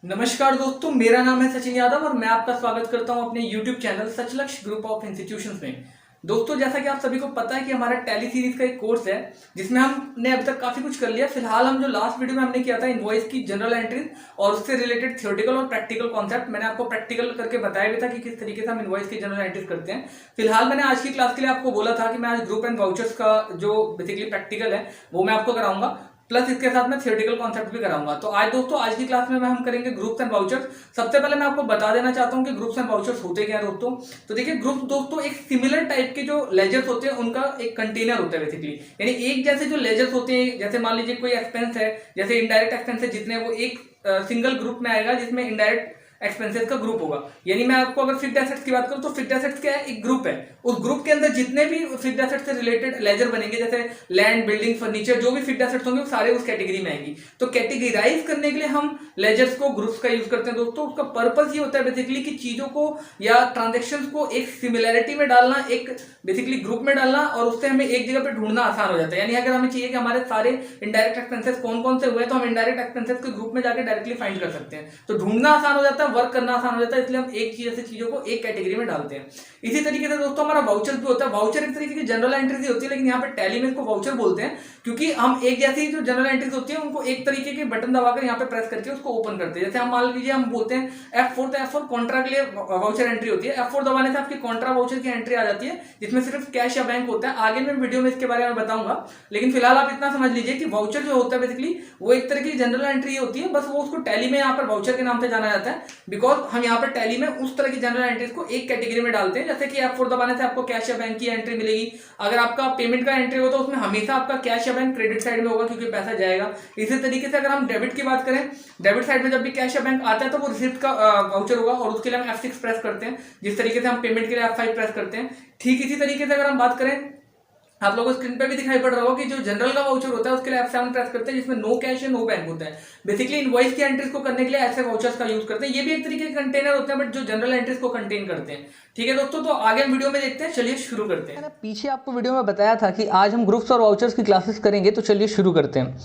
नमस्कार दोस्तों, मेरा नाम है सचिन यादव और मैं आपका स्वागत करता हूं अपने YouTube channel Sachlakshya group of institutions में। दोस्तों, जैसा कि आप सभी को पता है कि हमारा टैली सीरीज का एक कोर्स है जिसमें हमने अभी तक काफी कुछ कर लिया। फिलहाल हम जो लास्ट वीडियो में हमने किया था इनवॉइस की जनरल एंट्रीज और उससे रिलेटेड थियोरेटिकल और प्रैक्टिकल कॉन्सेप्ट, मैंने आपको प्रैक्टिकल करके बताया भी था कि किस तरीके से हम इनवॉइस की जनरल एंट्रीज करते हैं। फिलहाल मैंने आज की क्लास के लिए आपको बोला था कि मैं आज ग्रुप एंड वाउचर्स का जो बेसिकली प्रैक्टिकल है वो मैं आपको कराऊंगा, प्लस इसके साथ में थियोरेटिकल कॉन्सेप्ट भी कराऊंगा। तो आज दोस्तों, आज की क्लास में हम करेंगे ग्रुप्स एंड वाउचर्स। सबसे पहले मैं आपको बता देना चाहता हूं कि ग्रुप्स एंड वाउचर्स होते क्या हैं दोस्तों। तो देखिए, ग्रुप दोस्तों एक सिमिलर टाइप के जो लेजर्स होते हैं उनका एक कंटेनर होता है बेसिकली। यानी एक जैसे जो लेजर्स होते हैं, जैसे मान लीजिए कोई एक्सपेंस है, जैसे इनडायरेक्ट एक्सपेंस है, जितने वो एक सिंगल ग्रुप में आएगा जिसमें इनडायरेक्ट एक्सपेंसेस का ग्रुप होगा। यानी मैं आपको अगर फिक्स्ड एसेट्स की बात करूं तो फिक्स्ड एसेट्स क्या है, एक ग्रुप है। उस ग्रुप के अंदर जितने भी फिक्स्ड एसेट्स से रिलेटेड लेजर बनेंगे, जैसे लैंड, बिल्डिंग, फर्नीचर, जो भी फिक्स्ड एसेट्स होंगे वो सारे उस कैटेगरी में आएंगी। तो कैटेगराइज करने के लिए हम लेजर्स को, ग्रुप्स का यूज करते हैं दोस्तों। उसका पर्पस ये होता है बेसिकली कि चीजों को या ट्रांजेक्शंस को एक सिमिलैरिटी में डालना, एक बेसिकली ग्रुप में डालना, और उससे हमें एक जगह पे ढूंढना आसान हो जाता है। यानी अगर हमें चाहिए कि हमारे सारे इनडायरेक्ट एक्सपेंसेस कौन कौन से हुए, तो हम इनडायरेक्ट एक्सपेंसेस के ग्रुप में जाकर डायरेक्टली फाइंड कर सकते हैं। तो ढूंढना आसान हो जाता है, वर्क करना आसान हो जाता है, इसलिए हम एक चीज से चीजों को एक कैटेगरी में डालते हैं। इसी तरीके से दोस्तों हमारा वाउचर भी होता है। वाउचर एक तरीके की जनरल एंट्रीज होती है, लेकिन यहाँ पे टैली में इसको वाउचर बोलते हैं क्योंकि हम एक जैसी जो जनरल एंट्रीज होती है उनको एक तरीके के बटन दबाकर यहाँ पे प्रेस करके उसको ओपन करते हैं। जैसे हम मान लीजिए हम बोलते हैं F4, तो F4 कॉन्ट्रा के लिए वाउचर एंट्री होती है। F4 दबाने से आपकी कॉन्ट्रा वाउचर की एंट्री आ जाती है जिसमें सिर्फ कैश या बैंक होता है। आगे मैं वीडियो में इसके बारे में बताऊंगा, लेकिन फिलहाल आप इतना समझ लीजिए कि वाउचर जो होता है बेसिकली वो एक तरह की जनरल एंट्री होती है, बस वो उसको टैली में यहाँ पर वाउचर के नाम से जाना जाता है बिकॉज हम यहाँ पर टैली में उस तरह की जनरल एंट्रीज को एक कैटेगरी में डालते हैं। जैसे कि F4 दबाने से आपको कैश या बैंक की एंट्री मिलेगी। अगर आपका पेमेंट का एंट्री होता है उसमें हमेशा आपका कैश या बैंक क्रेडिट साइड में होगा क्योंकि पैसा जाएगा। इसी तरीके से अगर हम डेबिट की बात करें, डेबिट साइड में जब भी कैश या बैंक आता है तो वो रिसिप्ट का वाउचर होगा और उसके लिए हम F6 प्रेस करते हैं, जिस तरीके से हम पेमेंट के लिए F5 प्रेस करते हैं। ठीक इसी तरीके से अगर हम बात करें, आप लोगों को स्क्रीन पे भी दिखाई पड़ रहा होगा कि जो जनरल का वाउचर होता है उसके लिए F7 प्रेस करते हैं, जिसमें नो कैश या नो बैंक होता है। बेसिकली इनवॉइस की एंट्रीज को करने के लिए ऐसे वाउचर्स का यूज करते हैं। ये भी एक तरीके के कंटेनर होते हैं बट जो जनरल एंट्रीज को कंटेन करते हैं। ठीक है दोस्तों, तो आगे हम वीडियो में देखते हैं। चलिए शुरू करते हैं। मैंने पीछे आपको वीडियो में बताया था कि आज हम ग्रुप्स और वाउचर्स की क्लासेस करेंगे, तो चलिए शुरू करते हैं।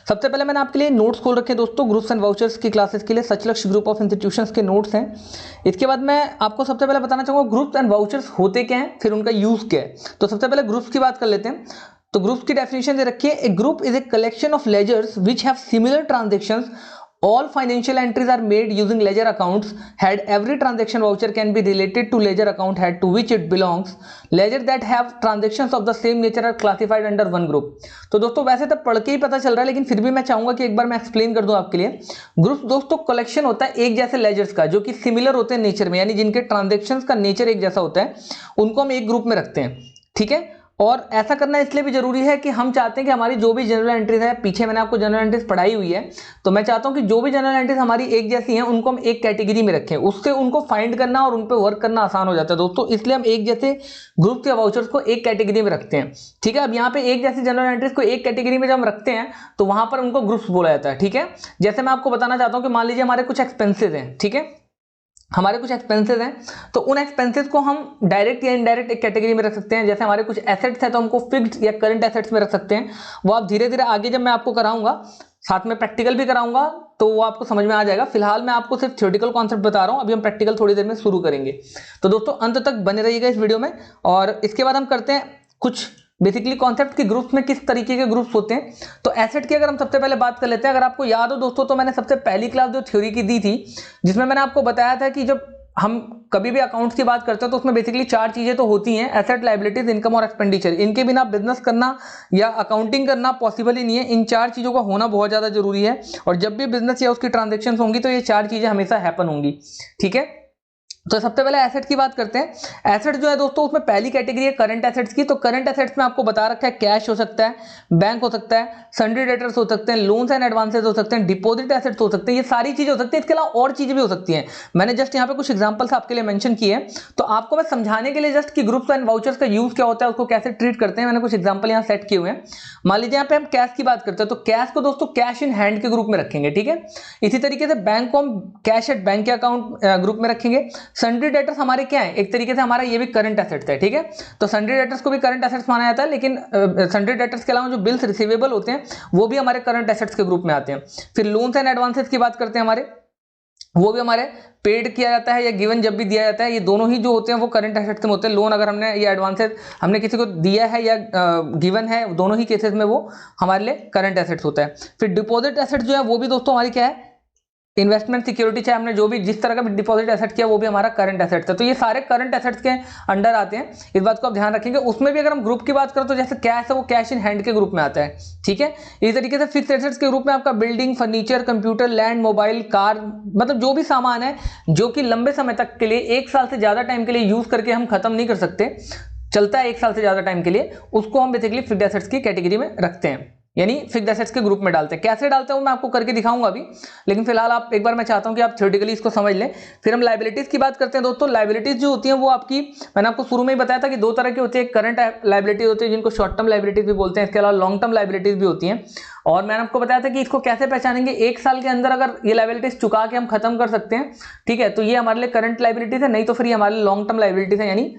सबसे पहले मैंने आपके लिए नोट्स खोल रखे दोस्तों, ग्रुप्स एंड वाउचर्स की क्लासेस के लिए सचलक्ष्य ग्रुप ऑफ इंस्टीट्यूशंस के नोट्स हैं। इसके बाद मैं आपको सबसे पहले बताना चाहूँगा ग्रुप्स एंड वाउचर्स होते क्या हैं, फिर उनका यूज क्या है। तो सबसे पहले ग्रुप्स की बात कर लेते हैं। तो ग्रुप्स की डेफिनेशन दे रखी है, a group is a collection of ledgers which have similar transactions. All financial entries are made using ledger accounts head. Every transaction voucher can be related to ledger account head to which it belongs. Ledger that have transactions of the same nature are classified under one group. तो दोस्तों वैसे तो पढ़ के ही पता चल रहा है, लेकिन फिर भी मैं चाहूंगा कि एक बार मैं एक्सप्लेन कर दूं आपके लिए। ग्रुप दोस्तों कलेक्शन होता है एक जैसे लेजर्स का जो कि सिमिलर होते हैं नेचर में, यानी जिनके ट्रांजेक्शंस का नेचर एक जैसा होता है, उनको हम एक ग्रुप में रखते हैं। ठीक है, और ऐसा करना इसलिए भी जरूरी है कि हम चाहते हैं कि हमारी जो भी जनरल एंट्रीज है, पीछे मैंने आपको जनरल एंट्रीज पढ़ाई हुई है, तो मैं चाहता हूं कि जो भी जनरल एंट्रीज हमारी एक जैसी हैं उनको हम एक कैटेगरी में रखें। उससे उनको फाइंड करना और उन पे वर्क करना आसान हो जाता है दोस्तों, इसलिए हम एक जैसे ग्रुप या वाउचर्स को एक कैटेगरी में रखते हैं। ठीक है, अब यहाँ पे एक जैसी जनरल एंट्रीज को एक कैटेगरी में जब हम रखते हैं तो वहां पर उनको ग्रुप्स बोला जाता है। ठीक है, जैसे मैं आपको बताना चाहता हूं कि मान लीजिए हमारे कुछ एक्सपेंसेज हैं। ठीक है, हमारे कुछ एक्सपेंसेस हैं, तो उन एक्सपेंसेस को हम डायरेक्ट या इनडायरेक्ट एक कैटेगरी में रख सकते हैं। जैसे हमारे कुछ एसेट्स हैं तो हमको फिक्स्ड या करंट एसेट्स में रख सकते हैं। वो आप धीरे धीरे आगे जब मैं आपको कराऊंगा, साथ में प्रैक्टिकल भी कराऊंगा, तो वो आपको समझ में आ जाएगा। फिलहाल मैं आपको सिर्फ थ्योरेटिकल कॉन्सेप्ट बता रहा हूं, अभी हम प्रैक्टिकल थोड़ी देर में शुरू करेंगे। तो दोस्तों अंत तक बने रहिएगा इस वीडियो में, और इसके बाद हम करते हैं कुछ बेसिकली कॉन्सेप्ट के ग्रुप्स में किस तरीके के ग्रुप्स होते हैं। तो एसेट की अगर हम सबसे पहले बात कर लेते हैं, अगर आपको याद हो दोस्तों, तो मैंने सबसे पहली क्लास जो थ्योरी की दी थी, जिसमें मैंने आपको बताया था कि जब हम कभी भी अकाउंट्स की बात करते हैं तो उसमें बेसिकली चार चीजें तो होती हैं, एसेट, लायबिलिटीज, इनकम और एक्सपेंडिचर। इनके बिना बिजनेस करना या अकाउंटिंग करना पॉसिबल ही नहीं है। इन चार चीजों का होना बहुत ज्यादा जरूरी है, और जब भी बिजनेस या उसकी ट्रांजेक्शन होंगी तो ये चार चीजें हमेशा हैपन होंगी। ठीक है, तो सबसे पहले एसेट की बात करते हैं। एसेट जो है दोस्तों, उसमें पहली कैटेगरी है करंट एसेट्स की। तो करंट एसेट्स में आपको बता रखा है कैश हो सकता है, बैंक हो सकता है, सन्ड्री डेटर्स हो सकते हैं, लोन्स एंड एडवांसेस हो सकते हैं, डिपॉजिट एसेट्स हो सकते हैं, ये सारी चीजें हो सकती है। इसके अलावा और चीजें भी हो सकती हैं। मैंने जस्ट यहाँ पे कुछ एग्जांपल्स आपके लिए मेंशन किए हैं, तो आपको मैं समझाने के लिए जस्ट कि ग्रुप्स एंड वाउचर्स का यूज क्या होता है, उसको कैसे ट्रीट करते हैं, मैंने कुछ एग्जाम्पल यहाँ सेट किए हुए हैं। मान लीजिए यहाँ पे हम कैश की बात करते हैं, तो कैश को दोस्तों कैश इन हैंड के ग्रुप में रखेंगे। ठीक है, इसी तरीके से बैंक को हम कैश एट बैंक के अकाउंट ग्रुप में रखेंगे। सन्ड्री डेटर्स हमारे क्या है, एक तरीके से हमारा ये भी करंट एसेट्स है। ठीक है, तो सन्ड्री डेटर्स को भी करंट एसेट्स माना जाता है, लेकिन सन्ड्री डेटर्स के अलावा जो बिल्स रिसीवेबल होते हैं वो भी हमारे करंट एसेट्स के ग्रुप में आते हैं। फिर लोन्स एंड एडवांसेस की बात करते हैं। हमारे वो भी हमारे पेड किया जाता है या गिवन जब भी दिया जाता है, ये दोनों ही जो होते हैं वो करंट एसेट्स में होते हैं। लोन अगर हमने या एडवांसेस हमने किसी को दिया है या गिवन है, दोनों ही केसेस में वो हमारे लिए करंट एसेट्स होता है। फिर डिपॉजिट एसेट्स जो है वो भी दोस्तों हमारी क्या है, इन्वेस्टमेंट सिक्योरिटी, चाहे हमने जो भी जिस तरह का भी डिपॉजिट एसेट किया वो भी हमारा करंट एसेट्स है। तो ये सारे करंट एसेट्स के अंडर आते हैं, इस बात को आप ध्यान रखेंगे। उसमें भी अगर हम ग्रुप की बात करें तो जैसे कैश है वो कैश इन हैंड के ग्रुप में आता है, ठीक है। इसी तरीके से फिक्स एसेट्स के ग्रुप में आपका building, furniture, computer, land, mobile, car, मतलब जो भी सामान है जो कि लंबे समय तक के लिए, 1 साल से ज्यादा टाइम के लिए यूज करके हम खत्म नहीं कर सकते, चलता है 1 साल से ज्यादा टाइम के लिए, उसको हम बेसिकली फिक्स्ड एसेट्स की कैटेगरी में रखते हैं, यानी फिक्स्ड एसेट्स के ग्रुप में डालते हैं। कैसे डालते हैं वो मैं आपको करके दिखाऊंगा अभी, लेकिन फिलहाल आप एक बार मैं चाहता हूं कि आप थ्योरेटिकली इसको समझ लें। फिर हम लायबिलिटीज की बात करते हैं दोस्तों। लायबिलिटीज जो होती हैं वो आपकी, मैंने आपको शुरू में ही बताया था कि 2 तरह की होती है, करंट लायबिलिटीज होती है जिनको शॉर्ट टर्म लायबिलिटीज भी बोलते हैं, इसके अलावा लॉन्ग टर्म लायबिलिटीज भी होती हैं। और मैंने आपको बताया था कि इसको कैसे पहचानेंगे, 1 साल के अंदर अगर ये लायबिलिटीज चुका के हम खत्म कर सकते हैं, ठीक है, तो ये हमारे लिए करंट लायबिलिटीज है, नहीं तो फिर ये हमारे लॉन्ग टर्म लायबिलिटीज है, यानी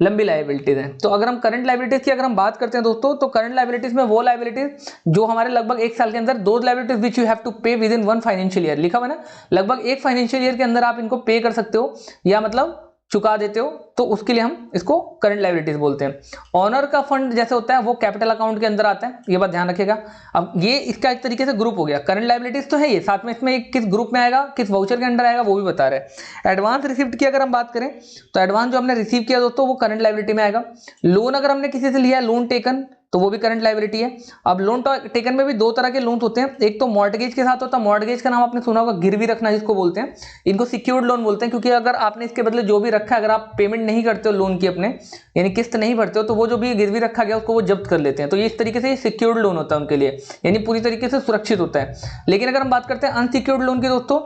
लंबी लायबिलिटीज है। तो अगर हम करंट लायबिलिटीज की अगर हम बात करते हैं दोस्तों, तो करंट लायबिलिटीज में वो लायबिलिटीज जो हमारे लगभग 1 साल के अंदर, those liabilities which you have to pay within 1 financial year, लिखा हुआ है ना, लगभग 1 फाइनेंशियल ईयर के अंदर आप इनको पे कर सकते हो या मतलब चुका देते हो, तो उसके लिए हम इसको करंट लायबिलिटीज बोलते हैं। ऑनर का फंड जैसे होता है वो कैपिटल अकाउंट के अंदर आता है, ये बात ध्यान रखिएगा। अब ये इसका एक तरीके से ग्रुप हो गया, करंट लायबिलिटीज तो है ये, साथ में इसमें किस ग्रुप में आएगा, किस वाउचर के अंदर आएगा वो भी बता रहे हैं। एडवांस रिसिप्ट की अगर हम बात करें तो एडवांस जो हमने रिसीव किया दोस्तों वो करंट लायबिलिटी में आएगा। लोन अगर हमने किसी से लिया, लोन टेकन, तो वो भी करंट लायबिलिटी है। अब लोन टेकन में भी 2 तरह के लोन होते हैं, एक तो मॉर्टगेज के साथ होता है, मॉर्टगेज का नाम आपने सुना होगा, गिरवी रखना जिसको बोलते हैं, इनको सिक्योर्ड लोन बोलते हैं, क्योंकि अगर आपने इसके बदले जो भी रखा है, अगर आप पेमेंट नहीं करते हो लोन की अपने, यानी किस्त नहीं भरते हो, तो वो जो भी गिरवी रखा गया उसको वो जब्त कर लेते हैं। तो ये इस तरीके से ये सिक्योर्ड लोन होता है उनके लिए, यानी पूरी तरीके से सुरक्षित होता है। लेकिन अगर हम बात करते हैं अनसिक्योर्ड लोन की दोस्तों,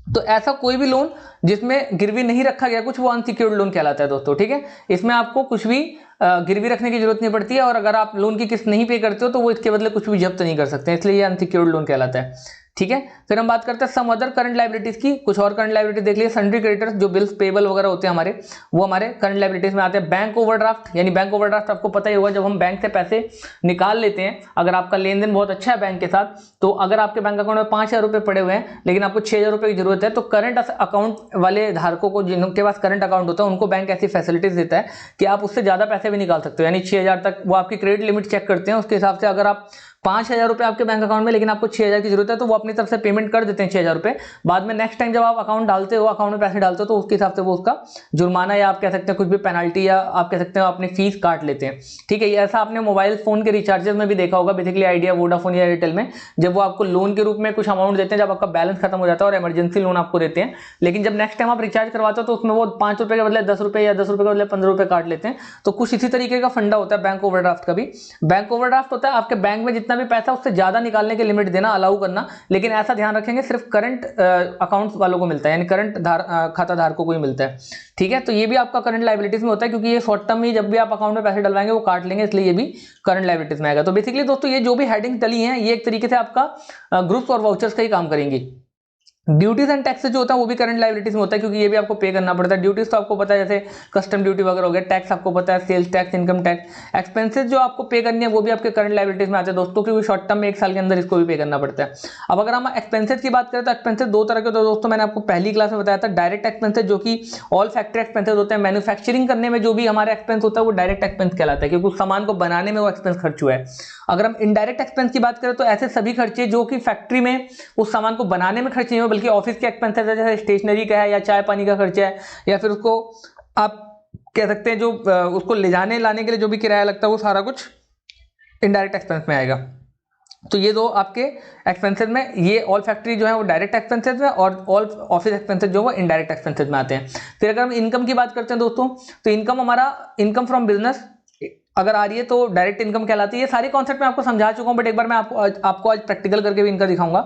तो ऐसा कोई भी लोन जिसमें गिरवी नहीं रखा गया कुछ, वो अनसिक्योर्ड लोन कहलाता है दोस्तों, ठीक है। इसमें आपको कुछ भी गिरवी रखने की जरूरत नहीं पड़ती है, और अगर आप लोन की किस्त नहीं पे करते हो तो वो इसके बदले कुछ भी जब्त नहीं कर सकते, इसलिए ये अनसिक्योर्ड लोन कहलाता है, ठीक है। फिर हम बात करते हैं सम अदर करंट लायबिलिटीज की, कुछ और करंट लायबिलिटी देख लिए। सन्ड्री क्रेडिटर्स, जो बिल्स पेबल वगैरह होते हैं हमारे, वो हमारे करंट लायबिलिटीज में आते हैं। बैंक ओवरड्राफ्ट, यानी बैंक ओवरड्राफ्ट आपको पता ही होगा, जब हम बैंक से पैसे निकाल लेते हैं, अगर आपका लेन देन बहुत अच्छा है बैंक के साथ, तो अगर आपके बैंक अकाउंट में 5,000 रुपए पड़े हुए हैं लेकिन आपको 6,000 रुपए की जरूरत है, तो करंट अकाउंट वाले धारकों को, जिनके पास करंट अकाउंट होता है, उनको बैंक ऐसी फैसिलिटीज देता है कि आप उससे ज्यादा पैसे भी निकाल सकते हो, यानी 6,000 तक वो आपकी क्रेडिट लिमिट चेक करते हैं, उसके हिसाब से अगर आप 5,000 रुपए आपके बैंक अकाउंट में लेकिन आपको 6,000 की जरूरत है, तो वो अपनी तरफ से पेमेंट कर देते हैं 6,000 रुपए। बाद में नेक्स्ट टाइम जब आप अकाउंट डालते हो, अकाउंट में पैसे डालते हो, तो उसके हिसाब से वो उसका जुर्माना या आप कह सकते हैं कुछ भी पेनल्टी या आप कह सकते हो अपनी फीस काट लेते हैं, ठीक है। ऐसा आपने मोबाइल फोन के रिचार्जेस में भी देखा होगा, बेसिकली आइडिया, वोडाफोन या एयरटेल में, जब वो आपको लोन के रूप में कुछ अमाउंट देते हैं जब आपका बैलेंस खत्म हो जाता है और इमरजेंसी लोन आपको देते हैं, लेकिन जब नेक्स्ट टाइम आप रिचार्ज करवाते हो तो उसमें वो 5 रुपए के बदले 10 रुपए या 10 रुपए के बदले 15 रुपए काट लेते हैं। तो कुछ इसी तरीके का फंडा होता है बैंक ओवरड्राफ्ट का भी। बैंक ओवरड्राफ्ट होता है आपके बैंक में जितना भी पैसा उससे ज्यादा निकालने की लिमिट देना, अलाउ करना, लेकिन ऐसा ध्यान रखेंगे सिर्फ करंट अकाउंट्स वालों को मिलता है, यानी करंट खाता धारकों को ही मिलता है, ठीक है। तो ये भी आपका करंट लायबिलिटीज में होता है, क्योंकि ये शॉर्ट टर्म ही जब भी आप अकाउंट में पैसे डलवाएंगे वो काट लेंगे, इसलिए ये भी करंट लायबिलिटीज में आएगा। तो बेसिकली दोस्तों ये जो भी हेडिंग डली है ये एक तरीके से आपका ग्रुप्स और वाउचर्स का ही काम करेंगी। ड्यूटीज एंड टैक्सेस जो होता है वो भी करंट लायबिलिटीज में होता है, क्योंकि ये भी आपको पे करना पड़ता है। ड्यूटीज तो आपको पता है, जैसे कस्टम ड्यूटी वगैरह हो गया, टैक्स आपको पता है, sales tax, income tax. Expenses जो आपको पे करनी है वो भी आपके करंट लायबिलिटीज में आते हैं दोस्तों, क्योंकि शॉर्ट टर्म में 1 साल के अंदर इसको भी पे करना पड़ता है। अब अगर हम एक्सपेंसेस की बात करें तो एक्सपेंसेस 2 तरह के होते हैं दोस्तों, मैंने आपको पहली क्लास में बताया था। डायरेक्ट एक्सपेंसेस जो कि ऑल फैक्ट्री एक्सपेंसेस होते हैं, मैन्युफैक्चरिंग करने में जो भी हमारा एक्सपेंस होता है वो डायरेक्ट एक्सपेंस कहलाता है, क्योंकि उस सामान को बनाने में वो एक्सपेंस खर्च हुआ है। अगर हम इनडायरेक्ट एक्सपेंस की बात करें तो ऐसे सभी खर्चे जो कि फैक्ट्री में उस सामान को बनाने में खर्च नहीं हुए, बल्कि ऑफिस के एक्सपेंसेस है, जैसे स्टेशनरी का है या चाय पानी का खर्चा है, या फिर उसको आप कह सकते हैं जो उसको ले जाने लाने के लिए जो भी किराया लगता है, वो सारा कुछ इनडायरेक्ट एक्सपेंस में आएगा। तो ये 2 आपके एक्सपेंसेस में, ये ऑल फैक्ट्री जो है वो डायरेक्ट एक्सपेंसेस में, और ऑल ऑफिस एक्सपेंसेस जो वो इनडायरेक्ट एक्सपेंसेस में आते हैं। फिर अगर हम इनकम की बात करते हैं दोस्तों, तो इनकम हमारा, इनकम फ्रॉम बिजनेस अगर आ रही है तो डायरेक्ट इनकम कहलाती है। ये सारे कॉन्सेप्ट मैं आपको समझा चुका हूं, बट एक बार मैं आपको आज प्रैक्टिकल करके भी इनका दिखाऊंगा।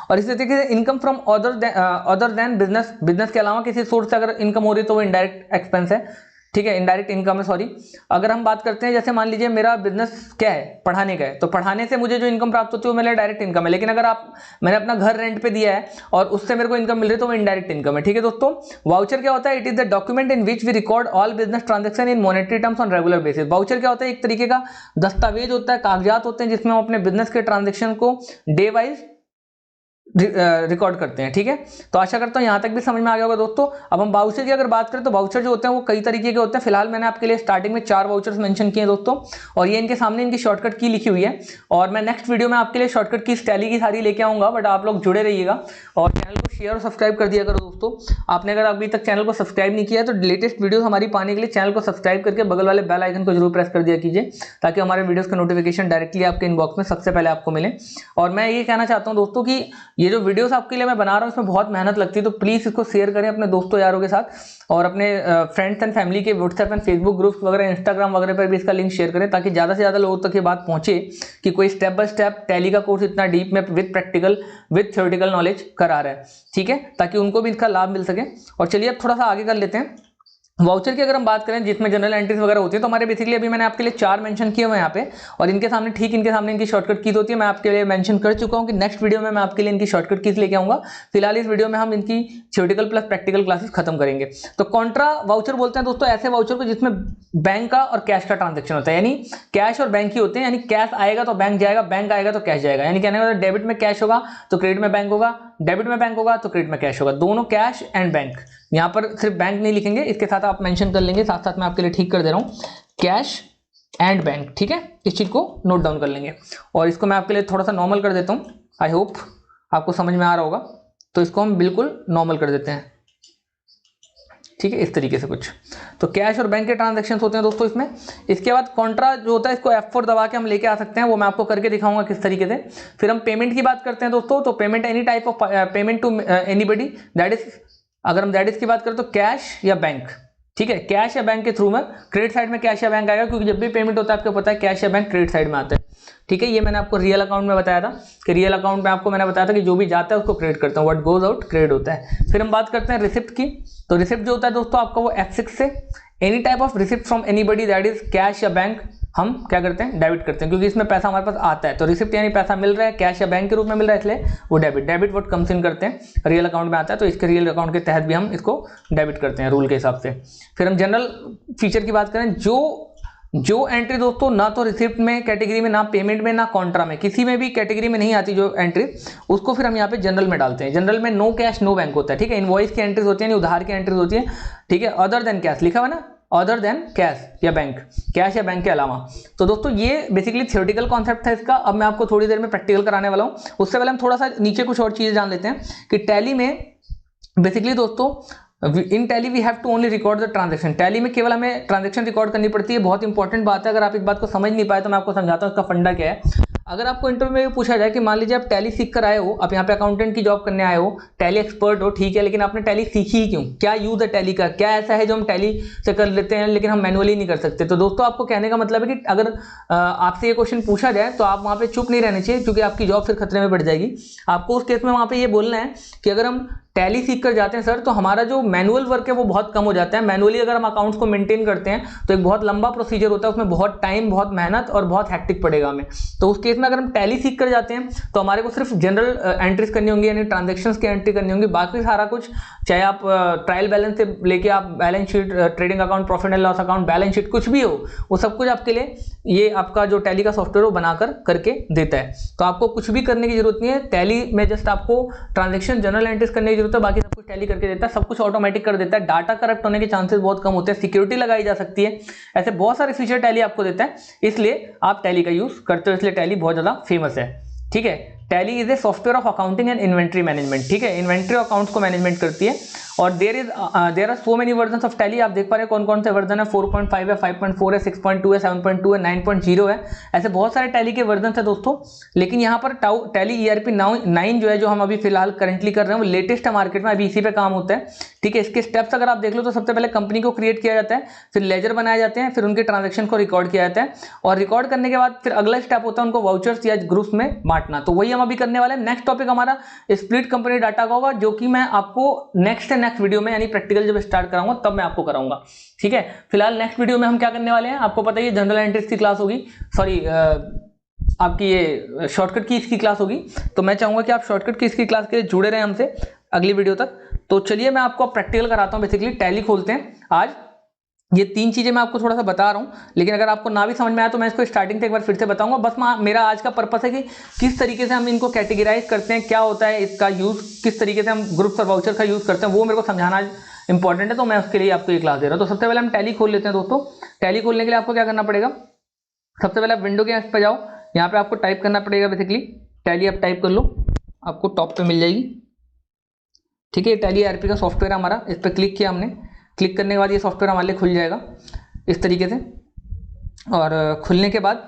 और इसी तरीके से income from other than business, business के अलावा किसी सोर्स से अगर इनकम हो रही है तो वो इनडायरेक्ट एक्सपेंस है, ठीक है, इनडायरेक्ट इनकम है, सॉरी। अगर हम बात करते हैं, जैसे मान लीजिए मेरा बिजनेस क्या है, पढ़ाने का है, तो पढ़ाने से मुझे जो इनकम प्राप्त होती है वो मेरा डायरेक्ट इनकम है। लेकिन अगर मैंने अपना घर रेंट पे दिया है और उससे मेरे को इनकम मिल रही है तो वो इनडायरेक्ट इनकम है, ठीक है दोस्तों। वाउचर क्या होता है? It is the document in which we record all business transaction in monetary terms on regular basis. Voucher क्या होता है? एक तरीके का दस्तावेज होता है, कागजात होते हैं जिसमें हम अपने बिजनेस के ट्रांजेक्शन को डे वाइज रिकॉर्ड करते हैं। ठीक है, तो आशा करता हूँ यहाँ तक भी समझ में आ गया होगा दोस्तों। अब हम वाउचर की अगर बात करें तो वाउचर जो होते हैं वो कई तरीके के होते हैं। फिलहाल मैंने आपके लिए स्टार्टिंग में 4 वाउचर्स मेंशन किए दोस्तों, और ये इनके सामने इनकी शॉर्टकट की लिखी हुई है, और मैं नेक्स्ट वीडियो में आपके लिए शॉर्टकट की टैली की सारी लेके आऊंगा। बट आप लोग जुड़े रहिएगा और चैनल को शेयर और सब्सक्राइब कर दिया करो दोस्तों। आपने अगर अभी तक चैनल को सब्सक्राइब नहीं किया है तो लेटेस्ट वीडियो हमारी पाने के लिए चैनल को सब्सक्राइब करके बगल वाले बेल आइकन को जरूर प्रेस कर दिया कीजिए, ताकि हमारे वीडियोस का नोटिफिकेशन डायरेक्टली आपके इनबॉक्स में सबसे पहले आपको मिले। और मैं ये कहना चाहता हूँ दोस्तों कि ये जो वीडियोस आपके लिए मैं बना रहा हूँ इसमें बहुत मेहनत लगती है, तो प्लीज़ इसको शेयर करें अपने दोस्तों यारों के साथ, और अपने फ्रेंड्स एंड फैमिली के व्हाट्सएप एंड फेसबुक ग्रुप्स वगैरह, इंस्टाग्राम वगैरह पर भी इसका लिंक शेयर करें, ताकि ज़्यादा से ज़्यादा लोगों तक ये बात पहुँचे कि कोई स्टेप बाय स्टेप टैली का कोर्स इतना डीप में with practical with theoretical knowledge करा रहा है। ठीक है, ताकि उनको भी इसका लाभ मिल सके। और चलिए अब थोड़ा सा आगे कर लेते हैं। वाउचर की अगर हम बात करें जिसमें जनरल एंट्रीज वगैरह होती है, तो हमारे बेसिकली अभी मैंने आपके लिए 4 मेंशन किए हुए हैं यहाँ पे, और इनके सामने इनकी शॉर्टकट कीज होती है। मैं आपके लिए मेंशन कर चुका हूँ कि नेक्स्ट वीडियो में मैं आपके लिए इनकी शॉर्टकट कीज लेके आऊंगा। फिलहाल इस वीडियो में हम इनकी थ्योरेटिकल प्लस प्रैक्टिकल क्लासेस खत्म करेंगे। तो कॉन्ट्रा वाउचर बोलते हैं दोस्तों ऐसे वाउचर को जिसमें बैंक का और कैश का ट्रांजेक्शन होता है, यानी कैश और बैंक ही होते हैं। यानी कैश आएगा तो बैंक जाएगा, बैंक आएगा तो कैश जाएगा। यानी कहने का डेबिट में कैश होगा तो क्रेडिट में बैंक होगा, डेबिट में बैंक होगा तो क्रेडिट में कैश होगा, दोनों कैश एंड बैंक। यहाँ पर सिर्फ बैंक नहीं लिखेंगे, इसके साथ आप मेंशन कर लेंगे, साथ साथ मैं आपके लिए ठीक कर दे रहा हूँ, कैश एंड बैंक। ठीक है, इस चीज को नोट डाउन कर लेंगे। और इसको मैं आपके लिए थोड़ा सा नॉर्मल कर देता हूँ, आई होप आपको समझ में आ रहा होगा। तो इसको हम बिल्कुल नॉर्मल कर देते हैं। ठीक है, इस तरीके से कुछ तो कैश और बैंक के ट्रांजैक्शंस होते हैं दोस्तों इसमें। इसके बाद कॉन्ट्रा जो होता है इसको F4 दबा के हम लेके आ सकते हैं, वो मैं आपको करके दिखाऊंगा किस तरीके से। फिर हम पेमेंट की बात करते हैं दोस्तों, तो payment any type of payment to anybody, that is, अगर हम दैट इज की बात करें तो कैश या बैंक। ठीक है, कैश या बैंक के थ्रू में, क्रेडिट साइड में कैश या बैंक आएगा, क्योंकि जब भी पेमेंट होता है आपको पता है कैश या बैंक क्रेडिट साइड में आता है। ठीक है, ये मैंने आपको रियल अकाउंट में बताया था कि रियल अकाउंट में आपको मैंने बताया था कि जो भी जाता है उसको क्रेडिट करता हूँ, व्हाट गोज आउट क्रेडिट होता है। फिर हम बात करते हैं रिसिप्ट की, तो रिसिप्ट जो होता है दोस्तों आपका वो F6 से any type of receipt from anybody that is cash या बैंक हम क्या करते हैं, डेबिट करते हैं, क्योंकि इसमें पैसा हमारे पास आता है। तो रिसिप्ट यानी पैसा मिल रहा है, कैश या बैंक के रूप में मिल रहा है, इसलिए वो डेबिट व्हाट कम्स इन करते हैं, रियल अकाउंट में आता है तो इसके रियल अकाउंट के तहत भी हम इसको डेबिट करते हैं रूल के हिसाब से। फिर हम जनरल फीचर की बात करें, जो एंट्री दोस्तों ना तो रिसिप्ट में कैटेगरी में, ना पेमेंट में, ना कॉन्ट्रा में, किसी में भी कैटेगरी में नहीं आती जो एंट्री, उसको फिर हम यहाँ पे जनरल में डालते हैं। जनरल में नो कैश नो बैंक होता है। ठीक है, इनवॉइस की एंट्रीज होती है, उधार की एंट्रीज होती है। ठीक है, अदर देन कैश लिखा हुआ ना, अदर देन कैश या बैंक, कैश या बैंक के अलावा। तो दोस्तों ये बेसिकली थ्योरेटिकल कॉन्सेप्ट था इसका। अब मैं आपको थोड़ी देर में प्रैक्टिकल कराने वाला हूँ। उससे पहले हम थोड़ा सा नीचे कुछ और चीजें जान लेते हैं कि टैली में बेसिकली दोस्तों in Tally we have to only record the transaction. Tally में केवल हमें ट्रांजेक्शन रिकॉर्ड करनी पड़ती है। बहुत इंपॉर्टेंट बात है, अगर आप इस बात को समझ नहीं पाए तो मैं आपको समझाता हूँ इसका फंडा क्या है। अगर आपको इंटरव्यू में पूछा जाए कि मान लीजिए आप टैली सीख कर आए हो, आप यहाँ पे अकाउंटेंट की जॉब करने आए हो, टैली एक्सपर्ट हो, ठीक है, लेकिन आपने टैली सीखी ही क्यों, क्या यूज है टैली का, क्या ऐसा है जो हम टैली से कर लेते हैं लेकिन हम मैनुअली नहीं कर सकते। तो दोस्तों आपको कहने का मतलब है कि अगर आपसे ये क्वेश्चन पूछा जाए तो आप वहाँ पे चुप नहीं रहने चाहिए, क्योंकि आपकी जॉब फिर खतरे में पड़ जाएगी। आपको उस केस में वहाँ पे ये बोलना है कि अगर हम टैली सीख कर जाते हैं सर, तो हमारा जो मैनुअल वर्क है वो बहुत कम हो जाता है। मैनुअली अगर हम अकाउंट्स को मेंटेन करते हैं तो एक बहुत लंबा प्रोसीजर होता है, उसमें बहुत टाइम, बहुत मेहनत और बहुत हैक्टिक पड़ेगा हमें। तो उस केस में अगर हम टैली सीख कर जाते हैं तो हमारे को सिर्फ जनरल एंट्रीज करनी होंगी, यानी ट्रांजेक्शन्स की एंट्री करनी होंगी। बाकी सारा कुछ, चाहे आप ट्रायल बैलेंस से लेके आप balance sheet, trading account, profit and loss account, balance sheet, कुछ भी हो, वो सब कुछ आपके लिए ये आपका जो टैली का सॉफ्टवेयर वो बनाकर करके देता है। तो आपको कुछ भी करने की जरूरत नहीं है। टैली में जस्ट आपको ट्रांजेक्शन, जनरल एंट्रीज करने की जरूरत है, बाकी सब कुछ टैली करके देता है, सब कुछ ऑटोमेटिक कर देता है। डाटा करप्ट होने के चांसेस बहुत कम होते हैं, सिक्योरिटी लगाई जा सकती है, ऐसे बहुत सारे फीचर टैली आपको देता है। इसलिए आप टैली का यूज करते हो, इसलिए टैली बहुत ज्यादा फेमस है। ठीक है, Tally is a software of accounting and inventory management. ठीक है, इन्वेंट्री अकाउंट्स को मैनेजमेंट करती है। और there are so many versions of Tally. आप देख पा रहे हैं कौन कौन से वर्जन है, 4.5 है, 5.4 है, 6.2 है, 7.2 है, 9.0 है। ऐसे बहुत सारे टैली के वर्जन है दोस्तों। लेकिन यहाँ पर टैली ERP 9 जो है, जो हम अभी फिलहाल करंटली कर रहे हैं, वो लेटेस्ट है मार्केट में, अभी इसी पे काम होता है। ठीक है, इसके स्टेप्स अगर आप देख लो तो सबसे पहले कंपनी को क्रिएट किया जाता है, फिर लेजर बनाए जाते हैं, फिर उनके ट्रांजेक्शन को रिकॉर्ड किया जाता है, और रिकॉर्ड करने के बाद फिर अगला स्टेप होता है उनको वाउचर्स या ग्रुप्स में बांटना। तो वही हम अभी करने वाले हैं। नेक्स्ट टॉपिक हमारा स्प्लिट कंपनी डाटा का होगा, जो कि मैं आपको नेक्स्ट वीडियो में, यानी प्रैक्टिकल जब स्टार्ट कराऊंगा तब मैं आपको कराऊंगा। ठीक है, फिलहाल नेक्स्ट वीडियो में हम क्या करने वाले हैं आपको पता ही है, जनरल एंट्रीज की क्लास होगी, सॉरी आपकी ये शॉर्टकट कीज की क्लास होगी। तो मैं चाहूंगा कि आप शॉर्टकट कीज की क्लास के लिए जुड़े रहें हमसे अगली वीडियो तक। तो चलिए मैं आपको प्रैक्टिकल कराता हूं। बेसिकली टैली खोलते हैं आज, ये 3 चीज़ें मैं आपको थोड़ा सा बता रहा हूँ, लेकिन अगर आपको ना भी समझ में आया तो मैं इसको स्टार्टिंग से एक बार फिर से बताऊंगा। बस मेरा आज का पर्पस है कि किस तरीके से हम इनको कैटेगराइज करते हैं, क्या होता है इसका यूज़, किस तरीके से हम ग्रुप्स और वाउचर का यूज़ करते हैं, वो मेरे को समझाना इंपॉर्टेंट है। तो मैं उसके लिए आपको ये क्लास दे रहा हूँ। तो सबसे पहले हम टैली खोल लेते हैं दोस्तों। टैली खोलने के लिए आपको क्या करना पड़ेगा, सबसे पहले आप विंडो के पर जाओ, यहाँ पे आपको टाइप करना पड़ेगा बेसिकली टैली। आप टाइप कर लो, आपको टॉप पे मिल जाएगी, ठीक है। टैली ERP का सॉफ्टवेयर हमारा, इस पर क्लिक किया हमने। क्लिक करने के बाद ये सॉफ्टवेयर हमारे लिए खुल जाएगा इस तरीके से। और खुलने के बाद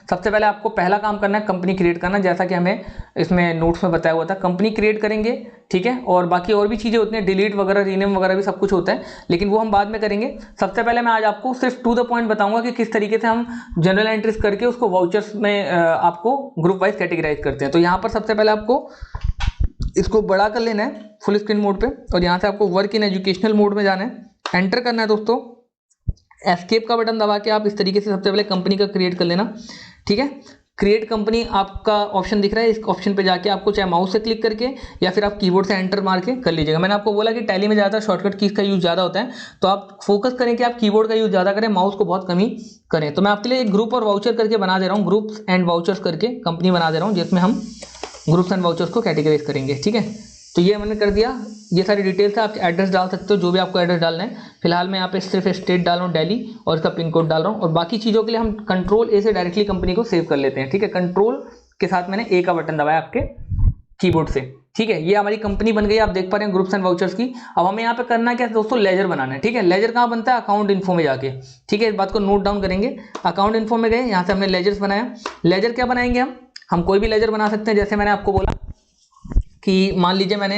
सबसे पहले आपको पहला काम करना है कंपनी क्रिएट करना, जैसा कि हमें इसमें नोट्स में बताया हुआ था। कंपनी क्रिएट करेंगे, ठीक है। और बाकी और भी चीज़ें होती हैं, डिलीट वगैरह, रीनेम वगैरह भी सब कुछ होता है, लेकिन वो हम बाद में करेंगे। सबसे पहले मैं आज आपको सिर्फ टू द पॉइंट बताऊंगा कि किस तरीके से हम जनरल एंट्रीज करके उसको वाउचर्स में आपको ग्रुप वाइज कैटेगराइज करते हैं। तो यहाँ पर सबसे पहले आपको इसको बड़ा कर लेना है फुल स्क्रीन मोड पे, और यहाँ से आपको वर्क इन एजुकेशनल मोड में जाना है, एंटर करना है दोस्तों। एस्केप का बटन दबा के आप इस तरीके से सबसे पहले कंपनी का क्रिएट कर लेना, ठीक है। क्रिएट कंपनी आपका ऑप्शन दिख रहा है, इस ऑप्शन पे जाके आपको चाहे माउस से क्लिक करके या फिर आप कीबोर्ड से एंटर मार के कर लीजिएगा। मैंने आपको बोला कि टैली में ज़्यादा शॉर्टकट कीज का यूज़ ज़्यादा होता है, तो आप फोकस करें कि आप कीबोर्ड का यूज़ ज़्यादा करें, माउस को बहुत कम ही करें। तो मैं आपके लिए एक ग्रुप और वाउचर करके बना दे रहा हूँ, ग्रुप्स एंड वाउचर्स करके कंपनी बना दे रहा हूँ, जिसमें हम ग्रुप्स एंड वाउचर्स को कैटेगराइज करेंगे, ठीक है। तो ये मैंने कर दिया, ये सारी डिटेल्स है। आप एड्रेस डाल सकते हो, जो भी आपको एड्रेस डालना है। फिलहाल मैं यहाँ पे सिर्फ स्टेट डाल रहा हूँ दिल्ली, और इसका पिन कोड डाल रहा हूँ। और बाकी चीज़ों के लिए हम कंट्रोल ए से डायरेक्टली कंपनी को सेव कर लेते हैं, ठीक है। कंट्रोल के साथ मैंने ए का बटन दबाया आपके कीबोर्ड से, ठीक है। ये हमारी कंपनी बन गई, आप देख पा रहे हैं ग्रुप्स एंड वाउचर्स की। अब हमें यहाँ पे करना क्या है दोस्तों, लेजर बनाना है, ठीक है। लेजर कहाँ बनता है, अकाउंट इन्फो में जाके, ठीक है। इस बात को नोट डाउन करेंगे। अकाउंट इन्फो में गए, यहाँ से हमने लेजर्स बनाया। लेजर क्या बनाएंगे हम कोई भी लेजर बना सकते हैं। जैसे मैंने आपको बोला कि मान लीजिए मैंने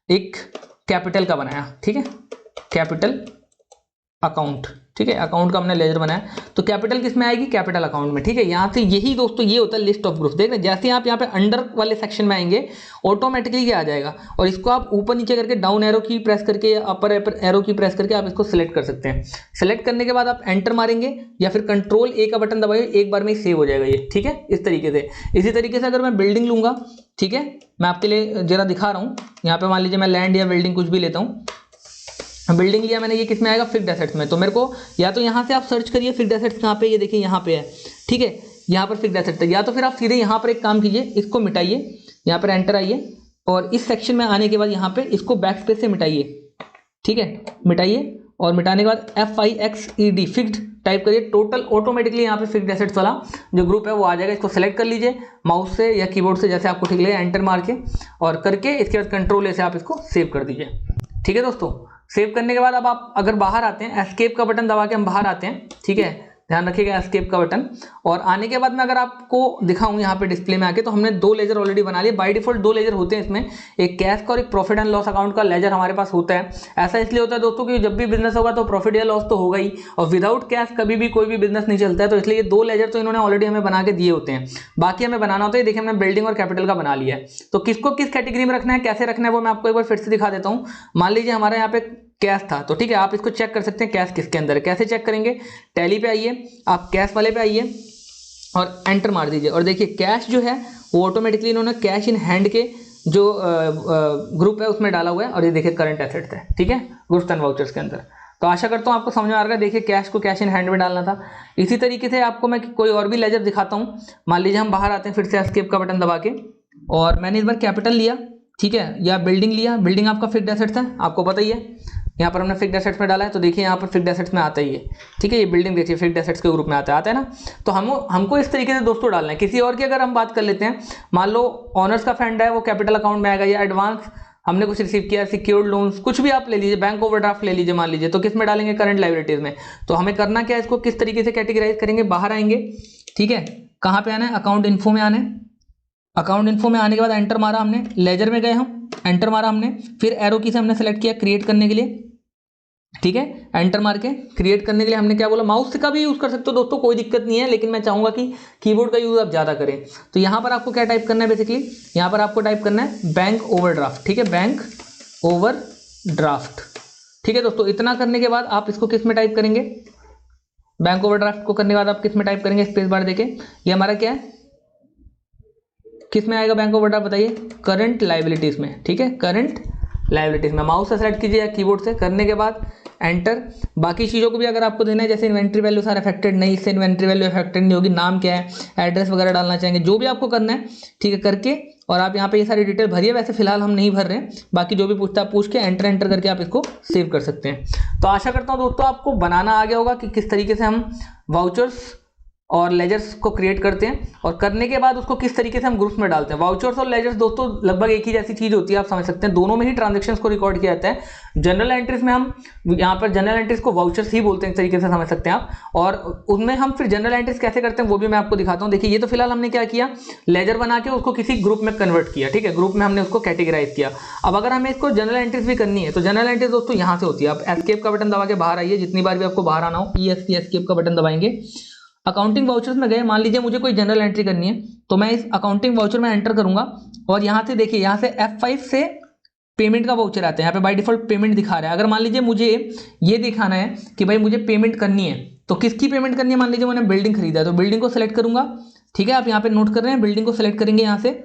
एक कैपिटल का बनाया, ठीक है, कैपिटल अकाउंट, ठीक है। अकाउंट का हमने लेजर बनाया, तो कैपिटल किस में आएगी, कैपिटल अकाउंट में, ठीक है। यहाँ से यही दोस्तों ये होता है लिस्ट ऑफ ग्रुप्स। देख रहे हैं, जैसे ही आप यहाँ पे अंडर वाले सेक्शन में आएंगे ऑटोमेटिकली ये आ जाएगा, और इसको आप ऊपर नीचे करके डाउन एरो की प्रेस करके या अपर एरो की प्रेस करके आप इसको सिलेक्ट कर सकते हैं। सिलेक्ट करने के बाद आप एंटर मारेंगे या फिर कंट्रोल ए का बटन दबाइए, एक बार में ही सेव हो जाएगा ये, ठीक है। इस तरीके से, इसी तरीके से अगर मैं बिल्डिंग लूंगा, ठीक है, मैं आपके लिए जरा दिखा रहा हूँ। यहाँ पे मान लीजिए मैं लैंड या बिल्डिंग कुछ भी लेता हूँ। बिल्डिंग लिया मैंने, ये किस में आएगा, फिक्स्ड एसेट्स में। तो मेरे को या तो यहाँ से आप सर्च करिए फिक्स्ड एसेट्स कहाँ पे, ये देखिए यहाँ पे है, ठीक है, यहाँ पर फिक्स्ड एसेट्स है। या तो फिर आप सीधे यहाँ पर एक काम कीजिए, इसको मिटाइए, यहाँ पर एंटर आइए, और इस सेक्शन में आने के बाद यहाँ पे इसको बैक स्पेस से मिटाइए, ठीक है, मिटाइए। और मिटाने के बाद FIXED फिक्स्ड टाइप करिए, टोटल ऑटोमेटिकली यहाँ पे फिक्स्ड एसेट्स वाला जो ग्रुप है वो आ जाएगा। इसको सेलेक्ट कर लीजिए माउस से या कीबोर्ड से, जैसे आपको ठीक लगे, एंटर मार के और करके इसके बाद कंट्रोल ए से आप इसको सेव कर दीजिए, ठीक है दोस्तों। सेव करने के बाद अब आप अगर बाहर आते हैं, एस्केप का बटन दबा के हम बाहर आते हैं, ठीक है, ध्यान रखिएगा एस्केप का बटन। और आने के बाद मैं अगर आपको दिखाऊं यहाँ पे डिस्प्ले में आके, तो हमने 2 लेजर ऑलरेडी बना लिए। बाय डिफॉल्ट 2 लेजर होते हैं इसमें, एक कैश का और एक प्रॉफिट एंड लॉस अकाउंट का लेजर हमारे पास होता है। ऐसा इसलिए होता है दोस्तों कि जब भी बिजनेस होगा तो प्रॉफिट या लॉस तो होगा ही, और विदाउट कैश कभी भी कोई भी बिजनेस नहीं चलता है। तो इसलिए ये 2 लेजर तो इन्होंने ऑलरेडी हमें बना के दिए होते हैं, बाकी हमें बनाना होता है। देखिए हमने बिल्डिंग और कैपिटल का बना लिया है। तो किसको किस कैटेगरी में रखना है, कैसे रखना है, वो मैं आपको एक बार फिर से दिखा देता हूँ। मान लीजिए हमारे यहाँ पे कैश था, तो ठीक है, आप इसको चेक कर सकते हैं कैश किसके अंदर है। कैसे चेक करेंगे, टैली पे आइए, आप कैश वाले पे आइए और एंटर मार दीजिए, और देखिए कैश जो है वो ऑटोमेटिकली इन्होंने कैश इन हैंड के जो ग्रुप है उसमें डाला हुआ है। और ये देखिए करंट एसेट्स है, ठीक है, ग्रुप्स एंड वाउचर्स के अंदर। तो आशा करता हूँ आपको समझ में आ रहा है। देखिए कैश को कैश इन हैंड में डालना था। इसी तरीके से आपको मैं कोई और भी लेजर दिखाता हूँ। मान लीजिए हम बाहर आते हैं फिर से एस्केप का बटन दबा के, और मैंने इस बार कैपिटल लिया, ठीक है, या बिल्डिंग लिया। बिल्डिंग आपका फिक्स्ड एसेट्स है, आपको पता ही है, यहाँ पर हमने फिक्स्ड एसेट्स में डाला है। तो देखिए यहाँ पर फिक्स्ड एसेट्स में आता ही है, ठीक है, ये बिल्डिंग देखिए फिक्स्ड एसेट्स के ग्रुप में आता है ना। तो हमको इस तरीके से दोस्तों डालना है। किसी और की अगर हम बात कर लेते हैं, मान लो ऑनर्स का फंड है, वो कैपिटल अकाउंट में आएगा, या एडवांस हमने कुछ रिसीव किया, सिक्योर्ड लोन्स, कुछ भी आप ले लीजिए, बैंक ओवरड्राफ्ट ले लीजिए मान लीजिए, तो किस में डालेंगे, करंट लायबिलिटीज में। तो हमें करना क्या है, इसको किस तरीके से कैटेगराइज करेंगे, बाहर आएंगे, ठीक है, कहाँ पे आना है, अकाउंट इन्फो में आना है। अकाउंट इन्फो में आने के बाद एंटर मारा हमने, लेजर में गए हम, एंटर मारा हमने, फिर एरो की से हमने सेलेक्ट किया क्रिएट करने के लिए, ठीक है, एंटर मार के क्रिएट करने के लिए हमने क्या बोला, माउस का भी यूज कर सकते हो दोस्तों, कोई दिक्कत नहीं है, लेकिन मैं चाहूंगा कि कीबोर्ड का यूज आप ज्यादा करें। तो यहां पर आपको क्या टाइप करना है, बेसिकली यहां पर आपको टाइप करना है बैंक ओवरड्राफ्ट, ठीक है, बैंक ओवरड्राफ्ट, ठीक है दोस्तों। इतना करने के बाद आप इसको किस में टाइप करेंगे, बैंक ओवरड्राफ्ट को करने के बाद आप किस में टाइप करेंगे, स्पेस बार देके। ये हमारा क्या है, किस में आएगा बैंक ओवरड्राफ्ट, बताइए, करंट लायबिलिटीज में, ठीक है, करंट लायबिलिटीज में। माउस से सेलेक्ट कीजिए या कीबोर्ड से, करने के बाद एंटर। बाकी चीज़ों को भी अगर आपको देना है, जैसे इन्वेंट्री वैल्यू सारे अफेक्टेड नहीं, इससे इन्वेंट्री वैल्यू अफेक्टेड नहीं होगी, नाम क्या है, एड्रेस वगैरह डालना चाहेंगे, जो भी आपको करना है ठीक है करके, और आप यहाँ पे ये सारी डिटेल भरिए। वैसे फिलहाल हम नहीं भर रहे हैं, बाकी जो भी पूछता है पूछ के एंटर करके आप इसको सेव कर सकते हैं। तो आशा करता हूँ दोस्तों आपको बनाना आ गया होगा कि किस तरीके से हम वाउचर्स और लेजर्स को क्रिएट करते हैं, और करने के बाद उसको किस तरीके से हम ग्रुप्स में डालते हैं। वाउचर्स और लेजर्स दोस्तों लगभग एक ही जैसी चीज होती है, आप समझ सकते हैं, दोनों में ही ट्रांजेक्शन्स को रिकॉर्ड किया जाता है। जनरल एंट्रीज में हम यहाँ पर जनरल एंट्रीज को वाउचर्स ही बोलते हैं, एक तरीके से समझ सकते हैं आप, और उनमें हम फिर जनरल एंट्रीज कैसे करते हैं वो भी मैं आपको दिखाता हूँ। देखिए ये तो फिलहाल हमने क्या किया, लेजर बना के उसको किसी ग्रुप में कन्वर्ट किया, ठीक है, ग्रुप में हमने उसको कैटेगराइज किया। अब अगर हमें इसको जनरल एंट्रीज भी करनी है तो जनरल एंट्रीज दोस्तों यहाँ से होती है। आप एस्केप का बटन दबा के बाहर आइए, जितनी बार भी आपको बाहर आना हो ESC एस्केप का बटन दबाएंगे। अकाउंटिंग वाउचर्स में गए, मान लीजिए मुझे कोई जनरल एंट्री करनी है तो मैं इस अकाउंटिंग वाउचर में एंटर करूंगा, और यहाँ से देखिए यहाँ से F5 से पेमेंट का वाउचर आता है, यहाँ पे बाय डिफॉल्ट पेमेंट दिखा रहा है। अगर मान लीजिए मुझे ये दिखाना है कि भाई मुझे पेमेंट करनी है, तो किसकी पेमेंट करनी है, मान लीजिए मैंने बिल्डिंग खरीदा है तो बिल्डिंग को सेलेक्ट करूंगा, ठीक है, आप यहाँ पे नोट कर रहे हैं, बिल्डिंग को सेलेक्ट करेंगे, यहाँ से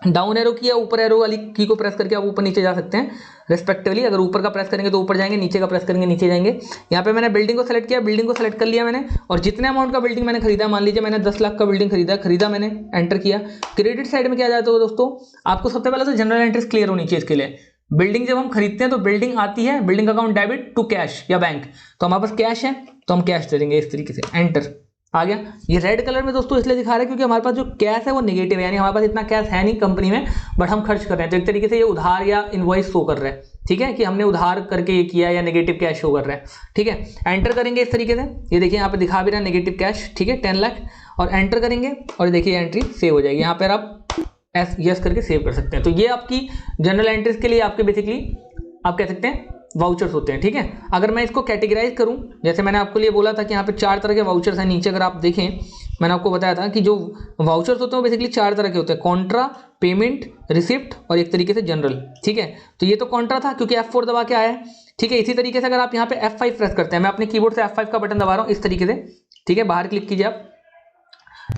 डाउन एरो की या ऊपर एरो वाली की को प्रेस करके आप ऊपर नीचे जा सकते हैं रेस्पेक्टिवली। अगर ऊपर का प्रेस करेंगे तो ऊपर जाएंगे, नीचे का प्रेस करेंगे नीचे जाएंगे। यहाँ पे मैंने बिल्डिंग को सेलेक्ट किया, बिल्डिंग को सेलेक्ट कर लिया मैंने, और जितने अमाउंट का बिल्डिंग मैंने खरीदा, मान लीजिए मैंने 10 लाख का बिल्डिंग खरीदा मैंने, एंटर किया। क्रेडिट साइड में क्या जाता है दोस्तों, आपको सबसे पहले तो जनरल एंट्रीज क्लियर होनी चाहिए इसके लिए। बिल्डिंग जब हम खरीदते हैं तो बिल्डिंग आती है, building account debit to cash या बैंक, तो हमारे पास कैश है तो हम कैश दे देंगे इस तरीके से, एंटर आ गया। ये रेड कलर में दोस्तों इसलिए दिखा रहा है क्योंकि हमारे पास जो कैश है वो नेगेटिव है, यानी हमारे पास इतना कैश है नहीं कंपनी में, बट हम खर्च कर रहे हैं, तो एक तरीके से ये उधार या इनवॉइस शो कर रहा है, ठीक है, कि हमने उधार करके ये किया या नेगेटिव कैश शो कर रहा है, ठीक है। एंटर करेंगे इस तरीके से, ये देखिए यहाँ पे दिखा भी रहा है नेगेटिव कैश, ठीक है, 10 लाख, और एंटर करेंगे और देखिए एंट्री सेव हो जाएगी। यहाँ पर आप यस करके सेव कर सकते हैं। तो ये आपकी जनरल एंट्रीज के लिए आपके बेसिकली आप कह सकते हैं वाउचर्स होते हैं, ठीक है। अगर मैं इसको कैटेगराइज करूं, जैसे मैंने आपको लिए बोला था कि यहाँ पे 4 तरह के वाउचर्स हैं, नीचे अगर आप देखें मैंने आपको बताया था कि जो वाउचर्स होते हैं वो बेसिकली 4 तरह के होते हैं, कॉन्ट्रा, पेमेंट, रिसिप्ट और एक तरीके से जनरल, ठीक है। तो ये तो कॉन्ट्रा था क्योंकि F4 दबा के आया है, ठीक है। इसी तरीके से अगर आप यहाँ पे F5 प्रेस करते हैं, मैं अपने कीबोर्ड से F5 का बटन दबा रहा हूँ इस तरीके से, ठीक है, बाहर क्लिक कीजिए आप,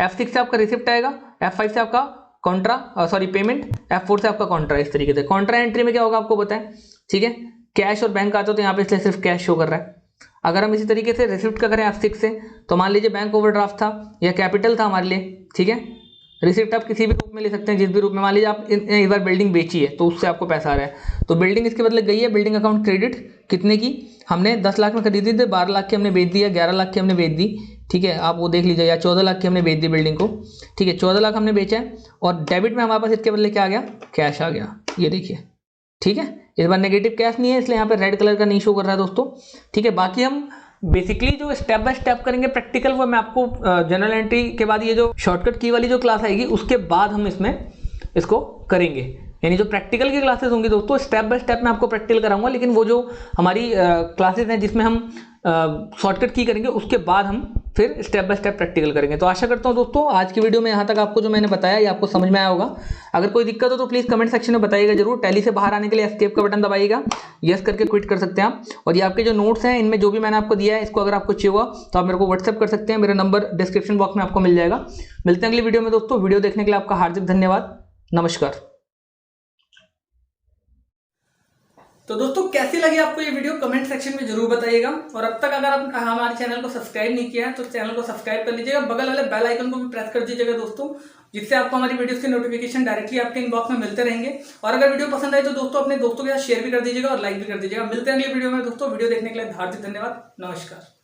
F6 से आपका रिसिप्ट आएगा, F5 से आपका कॉन्ट्रा सॉरी पेमेंट, F4 से आपका कॉन्ट्रा, इस तरीके से। कॉन्ट्रा एंट्री में क्या होगा आपको बताएं, ठीक है, कैश और बैंक आता हो तो यहाँ पे इसलिए सिर्फ कैश शो कर रहा है। अगर हम इसी तरीके से रिसिप्ट का करें F6 से, तो मान लीजिए बैंक ओवरड्राफ्ट था या कैपिटल था हमारे लिए, ठीक है। रिसिप्ट आप किसी भी रूप में ले सकते हैं, जिस भी रूप में, मान लीजिए आप एक बार बिल्डिंग बेची है तो उससे आपको पैसा आ रहा है, तो बिल्डिंग इसके बदले गई है, बिल्डिंग अकाउंट क्रेडिट कितने की, हमने 10 लाख में खरीदी थी, 12 लाख की हमने बेच दी या 11 लाख की हमने बेच दी, ठीक है, आप वो देख लीजिए, या 14 लाख की हमने बेच दी बिल्डिंग को, ठीक है, 14 लाख हमने बेचा है, और डेबिट में हमारे पास इसके बदले क्या आ गया, कैश आ गया, ये देखिए, ठीक है। इस बार नेगेटिव कैश नहीं है इसलिए यहाँ पे रेड कलर का नहीं शो कर रहा है दोस्तों, ठीक है। बाकी हम बेसिकली जो स्टेप बाय स्टेप करेंगे प्रैक्टिकल, वो मैं आपको जनरल एंट्री के बाद ये जो शॉर्टकट की वाली जो क्लास आएगी उसके बाद हम इसमें इसको करेंगे, यानी जो प्रैक्टिकल की क्लासेस होंगी दोस्तों स्टेप बाय स्टेप मैं आपको प्रैक्टिकल कराऊंगा, लेकिन वो जो हमारी क्लासेस हैं जिसमें हम शॉर्टकट की करेंगे उसके बाद हम फिर स्टेप बाय स्टेप प्रैक्टिकल करेंगे। तो आशा करता हूं दोस्तों आज की वीडियो में यहाँ तक आपको जो मैंने बताया ये आपको समझ में आया होगा। अगर कोई दिक्कत हो तो प्लीज़ कमेंट सेक्शन में बताइएगा जरूर। टैली से बाहर आने के लिए एस्केप का बटन दबाइएगा, यस करके क्विट कर सकते हैं आप। और ये आपके जो नोट्स हैं इनमें जो भी मैंने आपको दिया है इसको अगर आपको चाहिए हुआ तो आप मेरे को व्हाट्सएप कर सकते हैं, मेरा नंबर डिस्क्रिप्शन बॉक्स में आपको मिल जाएगा। मिलते हैं अगली वीडियो में दोस्तों। वीडियो देखने के लिए आपका हार्दिक धन्यवाद, नमस्कार। तो दोस्तों कैसी लगी आपको ये वीडियो कमेंट सेक्शन में जरूर बताइएगा। और अब तक अगर आप हमारे चैनल को सब्सक्राइब नहीं किया है तो चैनल को सब्सक्राइब कर लीजिएगा, बगल वाले बेल आइकन को भी प्रेस कर दीजिएगा दोस्तों, जिससे आपको हमारी वीडियोस के नोटिफिकेशन डायरेक्टली आपके इनबॉक्स में मिलते रहेंगे। और अगर वीडियो पसंद आए तो दोस्तों अपने दोस्तों के साथ शेयर भी कर दीजिएगा और लाइक भी कर दीजिएगा। मिलते हैं अगली वीडियो में दोस्तों। वीडियो देखने के लिए हार्दिक धन्यवाद, नमस्कार।